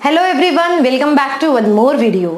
Hello everyone, welcome back to one more video.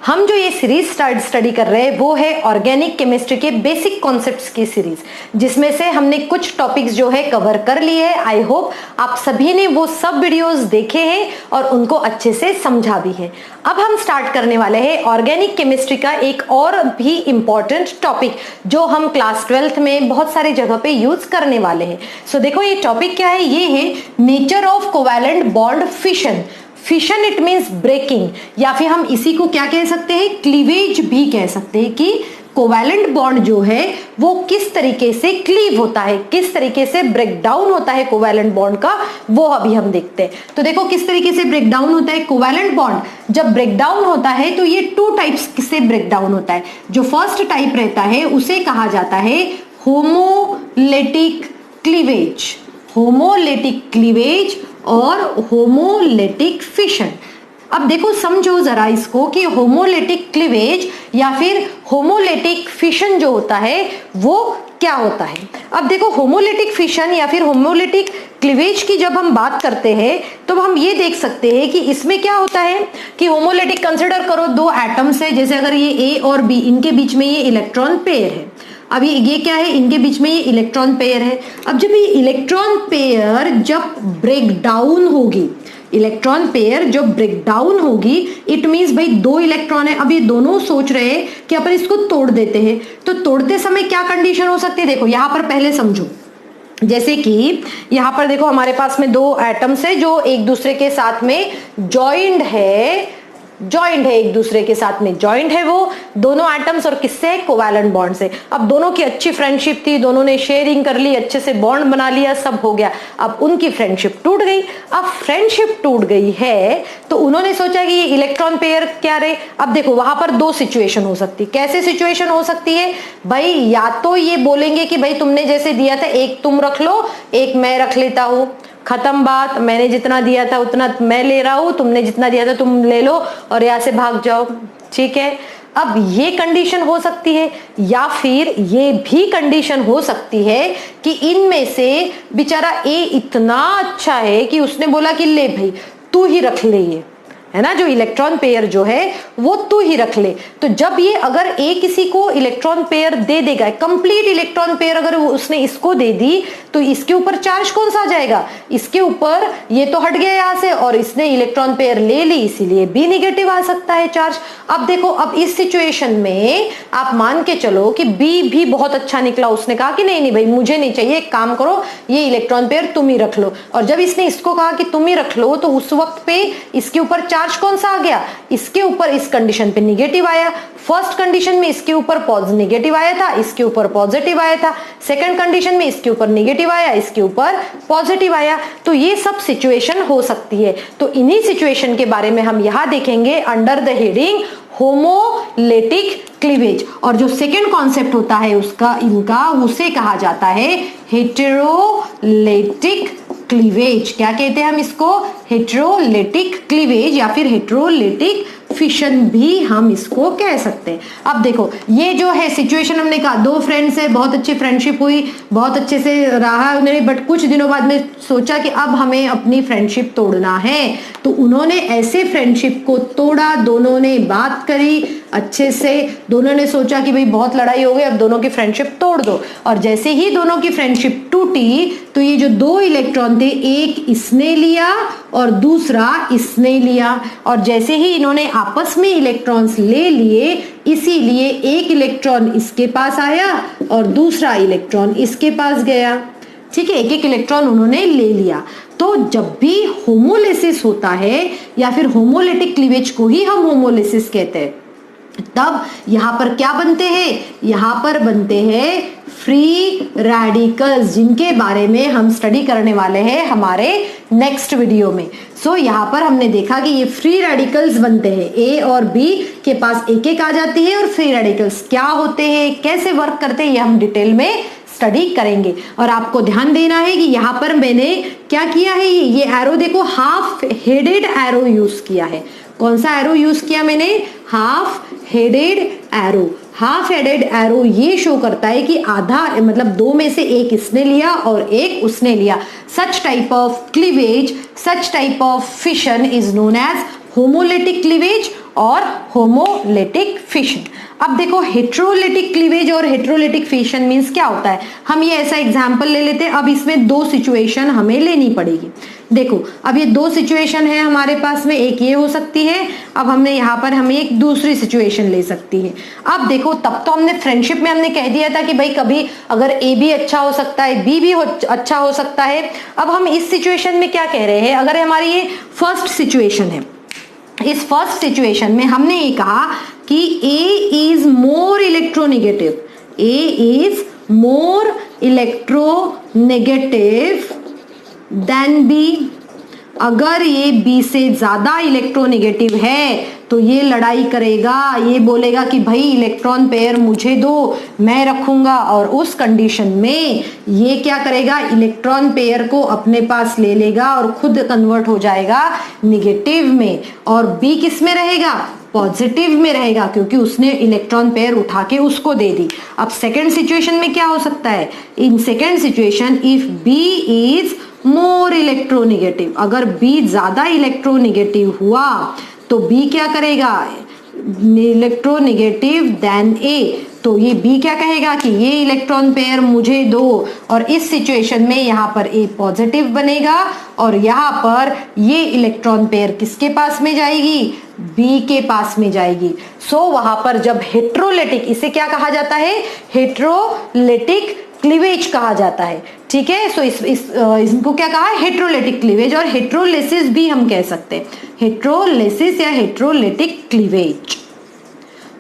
हम जो ये सीरीज स्टडी कर रहे हैं वो है ऑर्गेनिक केमिस्ट्री के बेसिक कॉन्सेप्ट्स की सीरीज, जिसमें से हमने कुछ टॉपिक्स जो है कवर कर लिए हैं। आई होप आप सभी ने वो सब वीडियोस देखे हैं और उनको अच्छे से समझा भी है। अब हम स्टार्ट करने वाले हैं ऑर्गेनिक केमिस्ट्री का एक और भी इम्पॉर्टेंट टॉपिक जो हम क्लास 12th में बहुत सारी जगह पे यूज करने वाले हैं। सो देखो ये टॉपिक क्या है, ये है nature of covalent bond fission. Fission it means breaking, या फिर हम इसी को क्या कह सकते हैं, क्लीवेज भी कह सकते हैं कि कोवैलेंट बॉन्ड जो है वो किस तरीके से क्लीव होता है, किस तरीके से ब्रेक डाउन होता है कोवैलेंट बॉन्ड का, वो अभी हम देखते हैं। तो देखो किस तरीके से ब्रेक डाउन होता है कोवैलेंट बॉन्ड। जब ब्रेक डाउन होता है तो ये टू टाइप्स से ब्रेक डाउन होता है। जो फर्स्ट टाइप रहता है उसे कहा जाता है होमोलेटिक क्लीवेज, होमोलेटिक क्लीवेज और होमोलेटिक फिशन। अब देखो समझो जरा इसको कि होमोलेटिक क्लीवेज या फिर होमोलेटिक फिशन जो होता है वो क्या होता है। अब देखो होमोलेटिक फिशन या फिर होमोलेटिक क्लीवेज की जब हम बात करते हैं तो हम ये देख सकते हैं कि इसमें क्या होता है कि होमोलेटिक कंसिडर करो दो एटम्स है, जैसे अगर ये ए और बी, इनके बीच में ये इलेक्ट्रॉन पेयर है। अब ये क्या है, इनके बीच में ये इलेक्ट्रॉन पेयर है। अब जब ये इलेक्ट्रॉन पेयर जब ब्रेक डाउन होगी, इलेक्ट्रॉन पेयर जब ब्रेक डाउन होगी, इट मीन्स भाई दो इलेक्ट्रॉन है। अब ये दोनों सोच रहे हैं कि अपन इसको तोड़ देते हैं। तो तोड़ते समय क्या कंडीशन हो सकती है, देखो यहां पर पहले समझो। जैसे कि यहाँ पर देखो हमारे पास में दो एटम्स है जो एक दूसरे के साथ में जॉइंट है, एक दूसरे के साथ में जॉइंट है वो दोनों एटम्स, और किससे, कोवैलेंट बॉन्ड से। अब दोनों की अच्छी फ्रेंडशिप थी, दोनों ने शेयरिंग कर ली, अच्छे से बॉन्ड बना लिया, सब हो गया। अब उनकी फ्रेंडशिप टूट गई। अब फ्रेंडशिप टूट गई है तो उन्होंने सोचा कि ये इलेक्ट्रॉन पेयर क्या रहे। अब देखो वहां पर दो सिचुएशन हो सकती, कैसे सिचुएशन हो सकती है भाई, या तो ये बोलेंगे कि भाई तुमने जैसे दिया था एक तुम रख लो, एक मैं रख लेता हूं, खत्म बात, मैंने जितना दिया था उतना मैं ले रहा हूं, तुमने जितना दिया था तुम ले लो और यहाँ से भाग जाओ, ठीक है। अब ये कंडीशन हो सकती है, या फिर ये भी कंडीशन हो सकती है कि इनमें से बेचारा ए इतना अच्छा है कि उसने बोला कि ले भाई तू ही रख ले, ये है ना, जो इलेक्ट्रॉन पेयर जो है वो तू ही रख ले। तो जब ये अगर ए किसी को इलेक्ट्रॉन पेयर दे देगा, कंप्लीट इलेक्ट्रॉन पेयर अगर उसने इसको दे दी, तो इसके ऊपर चार्ज कौन सा आ जाएगा, इसके ऊपर, ये तो हट गया यहां से और इसने इलेक्ट्रॉन पेयर ले ली, इसीलिए बी निगेटिव आ सकता है चार्ज। अब देखो, अब इस सिचुएशन में आप मान के चलो कि बी भी बहुत अच्छा निकला, उसने कहा कि नहीं नहीं भाई मुझे नहीं चाहिए, एक काम करो ये इलेक्ट्रॉन पेयर तुम ही रख लो। और जब इसने इसको कहा कि तुम ही रख लो, तो उस वक्त पे इसके ऊपर चार्ज कौन सा आ गया, इसके ऊपर इस कंडीशन पे निगेटिव आया। फर्स्ट कंडीशन में इसके ऊपर नेगेटिव आया था, इसके ऊपर पॉजिटिव आया था। सेकंड कंडीशन में इसके ऊपर नेगेटिव आया, इसके ऊपर पॉजिटिव आया। तो ये सब सिचुएशन हो सकती है। तो इन्हीं सिचुएशन के बारे में हम यहां देखेंगे under the heading homolytic cleavage. और जो सेकंड कॉन्सेप्ट होता है उसका, इनका, उसे कहा जाता है हेटेरोलेटिक क्लीवेज। क्या कहते हैं हम इसको, हेटेरोलेटिक क्लीवेज या फिर हेटेरोलेटिक फिशन भी हम इसको कह सकते हैं। अब देखो ये जो है सिचुएशन, हमने कहा दो फ्रेंड्स है, बहुत अच्छी फ्रेंडशिप हुई, बहुत अच्छे से रहा उन्होंने, बट कुछ दिनों बाद में सोचा कि अब हमें अपनी फ्रेंडशिप तोड़ना है। तो उन्होंने ऐसे फ्रेंडशिप को तोड़ा, दोनों ने बात करी अच्छे से, दोनों ने सोचा कि भाई बहुत लड़ाई हो गई, अब दोनों की फ्रेंडशिप तोड़ दो। और जैसे ही दोनों की फ्रेंडशिप टूटी तो ये जो दो इलेक्ट्रॉन थे, एक इसने लिया और दूसरा इसने लिया, और जैसे ही इन्होंने आपस में इलेक्ट्रॉन्स ले लिए, इसीलिए एक इलेक्ट्रॉन इसके पास आया और दूसरा इलेक्ट्रॉन इसके पास गया, ठीक है, एक एक इलेक्ट्रॉन उन्होंने ले लिया। तो जब भी होमोलिसिस होता है या फिर होमोलेटिक क्लीवेज को ही हम होमोलिसिस कहते हैं, तब यहां पर क्या बनते हैं, यहां पर बनते हैं फ्री रेडिकल्स, जिनके बारे में हम स्टडी करने वाले हैं हमारे नेक्स्ट वीडियो में। सो यहां पर हमने देखा कि ये फ्री रेडिकल्स बनते हैं, ए और बी के पास एक एक आ जाती है, और फ्री रेडिकल्स क्या होते हैं, कैसे वर्क करते हैं, ये हम डिटेल में स्टडी करेंगे। और आपको ध्यान देना है कि यहाँ पर मैंने क्या किया है, ये एरो देखो हाफ हेडेड एरो यूज किया है। कौन सा एरो यूज किया मैंने, half headed arrow. Half headed arrow ये शो करता है कि आधा, मतलब दो में से एक इसने लिया और एक उसने लिया। Such type of cleavage, such type of fission is known as homolytic cleavage और होमोलिटिक फिशन। अब देखो हेट्रोलिटिक क्लीवेज और हेट्रोलिटिक फिशन मींस क्या होता है, हम ये ऐसा एग्जांपल ले लेते हैं। अब इसमें दो सिचुएशन हमें लेनी पड़ेगी। देखो अब ये दो सिचुएशन है हमारे पास में, एक ये हो सकती है, अब हमने यहाँ पर हमें एक दूसरी सिचुएशन ले सकती है। अब देखो तब तो हमने फ्रेंडशिप में हमने कह दिया था कि भाई कभी अगर ए भी अच्छा हो सकता है, बी भी अच्छा हो सकता है। अब हम इस सिचुएशन में क्या कह रहे हैं, अगर हमारी ये फर्स्ट सिचुएशन है, इस फर्स्ट सिचुएशन में हमने ये कहा कि A is more electronegative, A is more electronegative than B। अगर ये B से ज्यादा इलेक्ट्रोनेगेटिव है तो ये लड़ाई करेगा, ये बोलेगा कि भाई इलेक्ट्रॉन पेयर मुझे दो, मैं रखूंगा। और उस कंडीशन में ये क्या करेगा, इलेक्ट्रॉन पेयर को अपने पास ले लेगा और खुद कन्वर्ट हो जाएगा निगेटिव में, और B किस में रहेगा, पॉजिटिव में रहेगा, क्योंकि उसने इलेक्ट्रॉन पेयर उठा के उसको दे दी। अब सेकेंड सिचुएशन में क्या हो सकता है, in second situation if B is more electronegative, अगर B ज्यादा इलेक्ट्रोनेगेटिव हुआ तो B क्या करेगा, इलेक्ट्रोनेगेटिव देन A, तो ये B क्या कहेगा कि ये इलेक्ट्रॉन पेयर मुझे दो। और इस सिचुएशन में यहाँ पर A पॉजिटिव बनेगा और यहाँ पर ये इलेक्ट्रॉन पेयर किसके पास में जाएगी, B के पास में जाएगी। सो वहां पर जब हेट्रोलिटिक, इसे क्या कहा जाता है, हेट्रोलिटिक क्लीवेज कहा जाता है। ठीक है, सो इसको क्या कहा है, हेट्रोलिटिक क्लीवेज, और हेट्रोलिसिस भी हम कह सकते हैं, हेट्रोलिसिस या हेट्रोलिटिक क्लीवेज।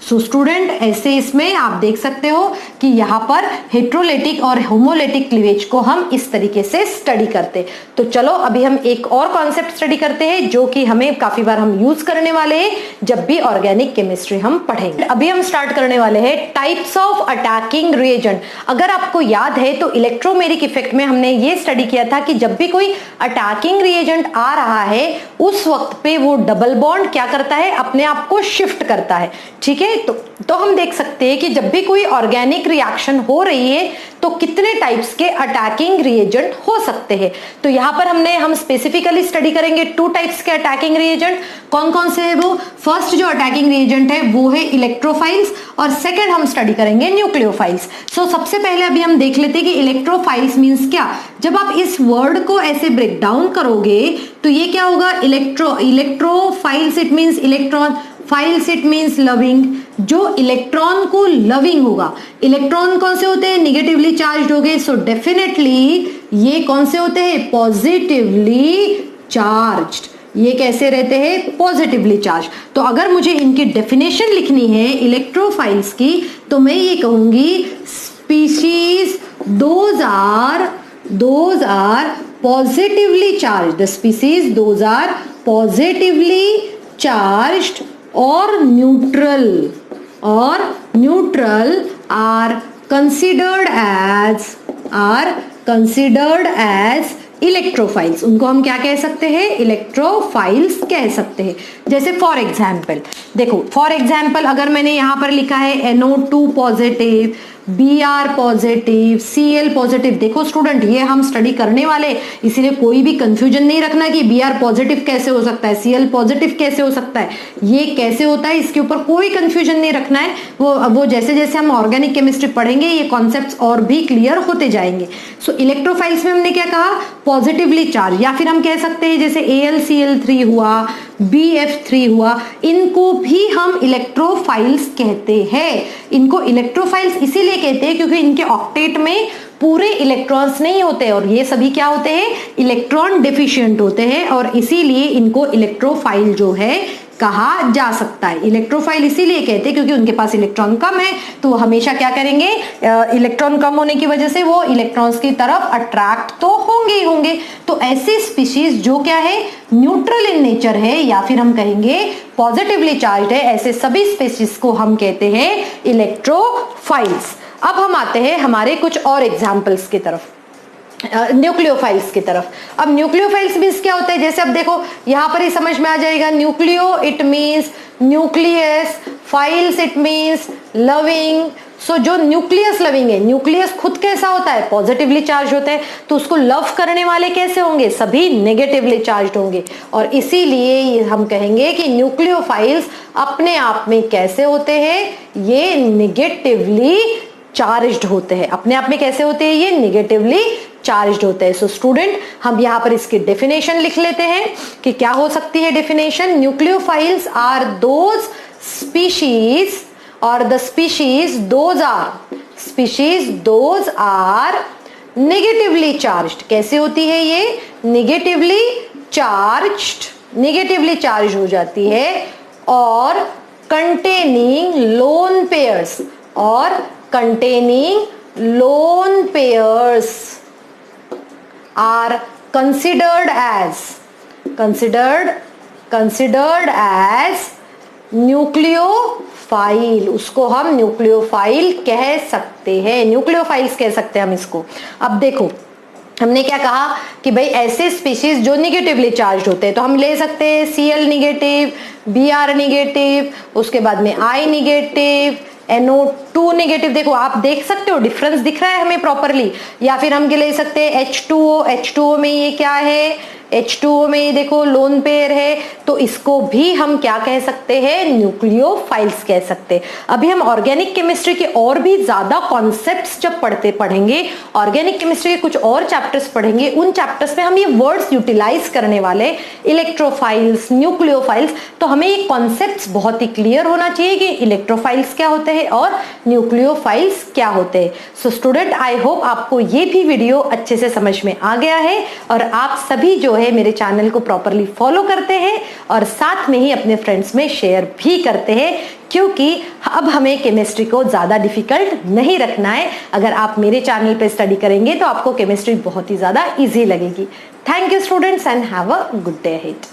सो स्टूडेंट ऐसे इसमें आप देख सकते हो कि यहाँ पर हेट्रोलिटिक और होमोलिटिक क्लीवेज को हम इस तरीके से स्टडी करते। तो चलो अभी हम एक और कॉन्सेप्ट स्टडी करते हैं जो कि हमें काफी बार हम यूज करने वाले हैं जब भी ऑर्गेनिक केमिस्ट्री हम पढ़ेंगे। अभी हम स्टार्ट करने वाले हैं टाइप्स ऑफ अटैकिंग रिएजेंट। अगर आपको याद है तो इलेक्ट्रोमेरिक इफेक्ट में हमने ये स्टडी किया था कि जब भी कोई अटैकिंग रिएजेंट आ रहा है उस वक्त पे वो डबल बॉन्ड क्या करता है, अपने आप को शिफ्ट करता है। ठीक है, तो हम देख सकते हैं कि जब भी कोई ऑर्गेनिक रिएक्शन हो रही है तो कितने टाइप्स के अटैकिंग रिएजेंट हो सकते हैं। तो यहाँ पर हम स्पेसिफिकली स्टडी करेंगे टू टाइप्स के अटैकिंग रिएजेंट। कौन कौन से है वो, फर्स्ट जो अटैकिंग रिएजेंट है वो है इलेक्ट्रोफाइल्स, और सेकंड हम स्टडी करेंगे न्यूक्लियोफाइल्स। सो सबसे पहले अभी हम देख लेते हैं कि इलेक्ट्रोफाइल्स मींस क्या। जब आप इस वर्ड को ऐसे ब्रेक डाउन करोगे तो ये क्या होगा, electrophiles it means electron, files it means loving, जो इलेक्ट्रॉन को लविंग होगा। इलेक्ट्रॉन कौन से होते हैं, निगेटिवली चार्ज हो गए, सो डेफिनेटली ये कौन से होते हैं, पॉजिटिवली चार्ज्ड। ये कैसे रहते हैं, पॉजिटिवली चार्ज। तो अगर मुझे इनकी डेफिनेशन लिखनी है इलेक्ट्रोफाइल्स की तो मैं ये कहूंगी species those are positively charge, the species those are positively charged or neutral are considered as electrophiles. उनको हम क्या कह सकते हैं, इलेक्ट्रोफाइल्स कह सकते हैं। जैसे फॉर एग्जाम्पल देखो, फॉर एग्जाम्पल अगर मैंने यहाँ पर लिखा है NO2 positive, Br positive, Cl positive. देखो स्टूडेंट ये हम स्टडी करने वाले, इसीलिए कोई भी कंफ्यूजन नहीं रखना कि Br पॉजिटिव कैसे हो सकता है, Cl पॉजिटिव कैसे हो सकता है, ये कैसे होता है, इसके ऊपर कोई कंफ्यूजन नहीं रखना है। वो जैसे जैसे हम ऑर्गेनिक केमिस्ट्री पढ़ेंगे ये कॉन्सेप्ट्स और भी क्लियर होते जाएंगे। सो इलेक्ट्रोफाइल्स में हमने क्या कहा, पॉजिटिवली चार्ज, या फिर हम कह सकते हैं जैसे AlCl3 हुआ, BF3 हुआ, इनको भी हम इलेक्ट्रोफाइल्स कहते हैं। इनको इलेक्ट्रोफाइल्स इसीलिए कहते हैं क्योंकि इनके ऑक्टेट में पूरे इलेक्ट्रॉन्स नहीं होते और ये सभी क्या होते हैं, इलेक्ट्रॉन डेफिशिएंट होते हैं, और इसीलिए इनको इलेक्ट्रोफाइल जो है कहा जा सकता है। इलेक्ट्रोफाइल इसीलिए कहते हैं क्योंकि उनके पास इलेक्ट्रॉन कम है, तो वो हमेशा क्या करेंगे, इलेक्ट्रॉन कम होने की वजह से वो इलेक्ट्रॉन्स की तरफ अट्रैक्ट तो होंगे ही होंगे। तो ऐसी स्पीशीज जो क्या है, न्यूट्रल इन नेचर है या फिर हम कहेंगे पॉजिटिवली चार्ज्ड है, ऐसे सभी स्पीशीज को हम कहते हैं इलेक्ट्रोफाइल्स। अब हम आते हैं हमारे कुछ और एग्जाम्पल्स की तरफ, न्यूक्लियोफाइल्स की तरफ। अब न्यूक्लियोफाइल्स मीन्स क्या होता है, जैसे अब देखो यहाँ पर ही समझ में आ जाएगा, nucleo it means nucleus, philes it means loving, so जो न्यूक्लियस लविंग है, न्यूक्लियस खुद कैसा होता है, पॉजिटिवली चार्ज होता है, तो उसको लव करने वाले कैसे होंगे, सभी नेगेटिवली चार्ज होंगे। और इसीलिए हम कहेंगे कि न्यूक्लियोफाइल्स अपने आप में कैसे होते हैं, ये नेगेटिवली चार्ज्ड होते हैं। अपने आप में कैसे होते हैं, ये नेगेटिवली चार्ज्ड होते हैं। सो स्टूडेंट, हम यहां पर इसकी डेफिनेशन लिख लेते हैं कि क्या हो सकती है definition. Nucleophiles are those species और the species those are negatively charged. कैसे होती है ये, नेगेटिवली चार्ज हो जाती है, और containing lone pairs are considered as nucleophile. उसको हम न्यूक्लियोफाइल कह सकते हैं, न्यूक्लियोफाइल्स कह सकते हैं हम इसको। अब देखो, हमने क्या कहा कि भाई ऐसे स्पीशीज जो निगेटिवली चार्ज होते हैं, तो हम ले सकते हैं Cl निगेटिव, Br निगेटिव, उसके बाद में I निगेटिव, NO2 नेगेटिव। देखो आप देख सकते हो डिफरेंस दिख रहा है हमें प्रॉपरली। या फिर हम ले सकते हैं H2O में ये क्या है, H2O में ये देखो लोन पेयर है, तो इसको भी हम क्या कह सकते हैं, न्यूक्लियोफाइल्स कह सकते हैं। अभी हम ऑर्गेनिक केमिस्ट्री के और भी ज्यादा कॉन्सेप्ट्स जब पढ़ेंगे, ऑर्गेनिक केमिस्ट्री के कुछ और चैप्टर्स पढ़ेंगे, उन चैप्टर्स में हम ये वर्ड्स यूटिलाइज करने वाले, इलेक्ट्रोफाइल्स, न्यूक्लियोफाइल्स। तो हमें ये कॉन्सेप्ट्स बहुत ही क्लियर होना चाहिए कि इलेक्ट्रोफाइल्स क्या होते हैं और न्यूक्लियोफाइल्स क्या होते हैं। सो स्टूडेंट, आई होप आपको ये भी वीडियो अच्छे से समझ में आ गया है और आप सभी जो है मेरे चैनल को प्रॉपरली फॉलो करते हैं और साथ में ही अपने फ्रेंड्स में शेयर भी करते हैं, क्योंकि अब हमें केमिस्ट्री को ज्यादा डिफिकल्ट नहीं रखना है। अगर आप मेरे चैनल पे स्टडी करेंगे तो आपको केमिस्ट्री बहुत ही ज्यादा इजी लगेगी। Thank you students and have a good day ahead.